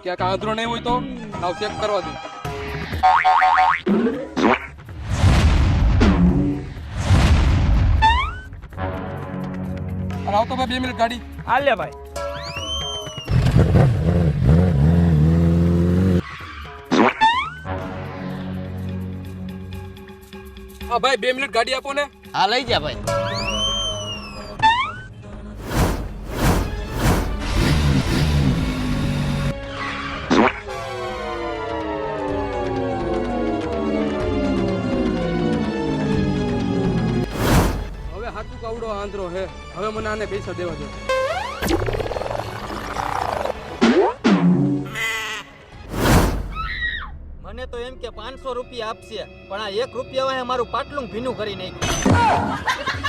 ક્યાંક આંધળો નહીં હોય તો આવ ચેક કરવા દે. અને આવતો ભાઈ 2 મિનિટ ગાડી. હાલે ભાઈ. હા ભાઈ 2 મિનિટ ગાડી આપો ને. હા લઈ જા ભાઈ. હવે હાથું કાવડો આંધળો હે. હવે મને આને પૈસા દેવા દે. મને તો એમ કે 500 રૂપિયા આપશે, પણ આ 1 રૂપિયા વાહે મારું પાટલું ભીનું કરી નાખ્યું.